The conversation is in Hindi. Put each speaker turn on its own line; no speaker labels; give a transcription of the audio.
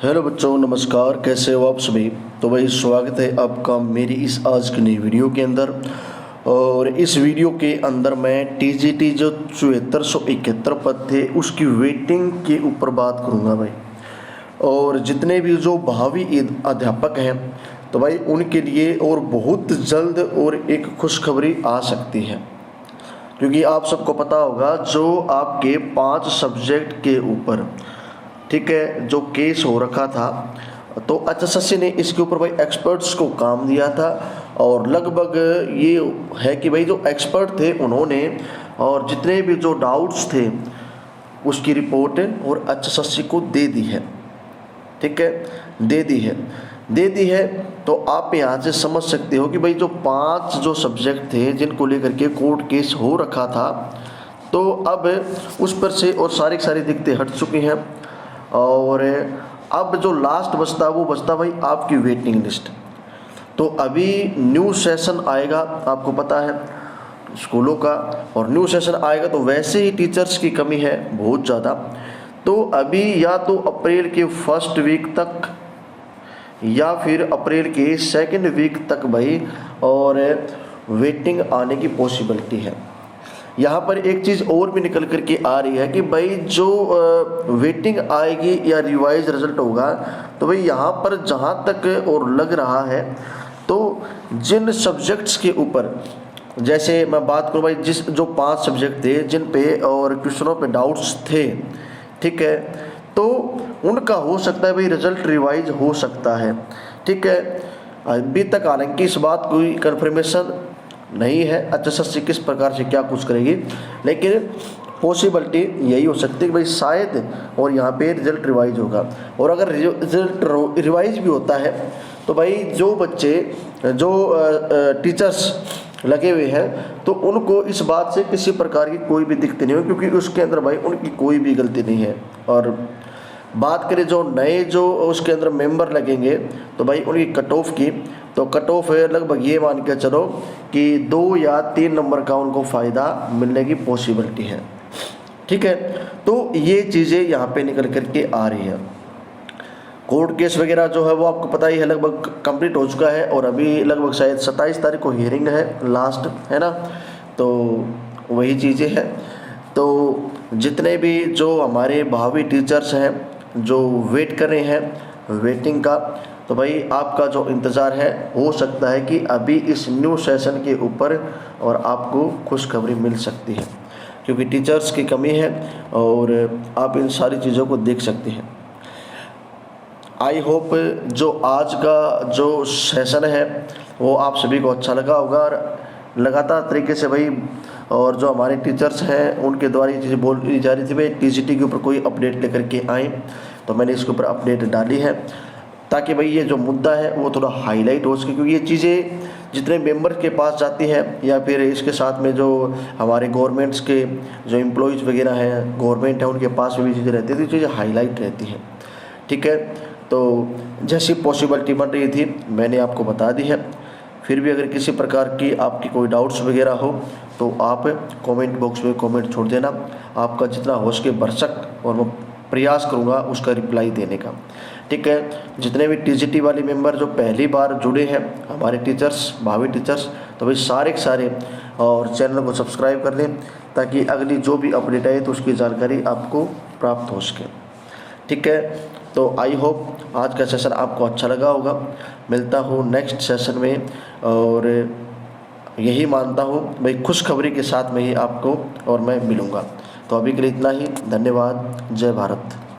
हेलो बच्चों, नमस्कार। कैसे हो आप सभी। तो भाई स्वागत है आपका मेरी इस आज की नई वीडियो के अंदर। और इस वीडियो के अंदर मैं टीजीटी जो 7471 पद थे उसकी वेटिंग के ऊपर बात करूंगा भाई। और जितने भी जो भावी अध्यापक हैं तो भाई उनके लिए और बहुत जल्द और एक खुशखबरी आ सकती है, क्योंकि आप सबको पता होगा जो आपके 5 सब्जेक्ट के ऊपर ठीक है जो केस हो रखा था, तो एचएसएससी ने इसके ऊपर भाई एक्सपर्ट्स को काम दिया था। और लगभग ये है कि भाई जो एक्सपर्ट थे उन्होंने और जितने भी जो डाउट्स थे उसकी रिपोर्ट और एचएसएससी को दे दी है। ठीक है, दे दी है। तो आप यहाँ से समझ सकते हो कि भाई जो 5 जो सब्जेक्ट थे जिनको लेकर के कोर्ट केस हो रखा था, तो अब उस पर से और सारी दिक्कतें हट चुकी हैं। और अब जो लास्ट बचता वो बचता भाई आपकी वेटिंग लिस्ट। तो अभी न्यू सेशन आएगा, आपको पता है स्कूलों का, और न्यू सेशन आएगा तो वैसे ही टीचर्स की कमी है बहुत ज़्यादा। तो अभी या तो अप्रैल के फर्स्ट वीक तक या फिर अप्रैल के सेकंड वीक तक भाई और वेटिंग आने की पॉसिबिलिटी है। यहाँ पर एक चीज़ और भी निकल कर के आ रही है कि भाई जो वेटिंग आएगी या रिवाइज रिजल्ट होगा, तो भाई यहाँ पर जहाँ तक और लग रहा है तो जिन सब्जेक्ट्स के ऊपर, जैसे मैं बात करूँ भाई जिस जो 5 सब्जेक्ट थे जिन पे और क्वेश्चनों पे डाउट्स थे, ठीक है, तो उनका हो सकता है भाई रिजल्ट रिवाइज हो सकता है। ठीक है, अभी तक हालांकि इस बात कोई कन्फर्मेशन नहीं है एचएसएससी किस प्रकार से क्या कुछ करेगी, लेकिन पॉसिबिलिटी यही हो सकती है कि भाई शायद और यहाँ पे रिजल्ट रिवाइज होगा। और अगर रिजल्ट रिवाइज भी होता है तो भाई जो बच्चे जो टीचर्स लगे हुए हैं तो उनको इस बात से किसी प्रकार की कोई भी दिक्कत नहीं हो, क्योंकि उसके अंदर भाई उनकी कोई भी गलती नहीं है। और बात करें जो नए जो उसके अंदर मेंबर लगेंगे तो भाई उनकी कट ऑफ की, तो कट ऑफ लगभग ये मान के चलो कि 2 या 3 नंबर का उनको फ़ायदा मिलने की पॉसिबिलिटी है। ठीक है, तो ये चीज़ें यहाँ पे निकल करके आ रही है। कोर्ट केस वगैरह जो है वो आपको पता ही है लगभग कंप्लीट हो चुका है, और अभी लगभग शायद 27 तारीख को हियरिंग है लास्ट, है ना। तो वही चीज़ें हैं। तो जितने भी जो हमारे भावी टीचर्स हैं जो वेट कर रहे हैं वेटिंग का, तो भाई आपका जो इंतज़ार है हो सकता है कि अभी इस न्यू सेशन के ऊपर और आपको खुशखबरी मिल सकती है, क्योंकि टीचर्स की कमी है और आप इन सारी चीज़ों को देख सकते हैं। आई होप जो आज का जो सेशन है वो आप सभी को अच्छा लगा होगा, और लगातार तरीके से भाई और जो हमारे टीचर्स हैं उनके द्वारा ये चीज़ें बोली जा रही थी भाई टीजीटी के ऊपर कोई अपडेट लेकर के आए, तो मैंने इसके ऊपर अपडेट डाली है ताकि भाई ये जो मुद्दा है वो थोड़ा हाईलाइट हो सके। क्योंकि ये चीज़ें जितने मेंबर के पास जाती हैं या फिर इसके साथ में जो हमारे गवर्नमेंट्स के जो एम्प्लॉयज़ वगैरह हैं, गवर्नमेंट है, उनके पास भी चीज़ें रहती थी, चीज़ें हाईलाइट रहती हैं। ठीक है, तो जैसी पॉसिबिलिटी बन रही थी मैंने आपको बता दी है। फिर भी अगर किसी प्रकार की आपकी कोई डाउट्स वगैरह हो तो आप कमेंट बॉक्स में कमेंट छोड़ देना। आपका जितना हो सके भरसक और मैं प्रयास करूँगा उसका रिप्लाई देने का। ठीक है, जितने भी टीजीटी वाले मेंबर जो पहली बार जुड़े हैं हमारे टीचर्स, भावी टीचर्स, तो भाई सारे के सारे और चैनल को सब्सक्राइब कर लें ताकि अगली जो भी अपडेट आए तो उसकी जानकारी आपको प्राप्त हो सके। ठीक है, तो आई होप आज का सेशन आपको अच्छा लगा होगा। मिलता हूँ नेक्स्ट सेशन में, और यही मानता हूँ भाई खुशखबरी के साथ में ही आपको और मैं मिलूँगा। तो अभी के लिए इतना ही, धन्यवाद, जय भारत।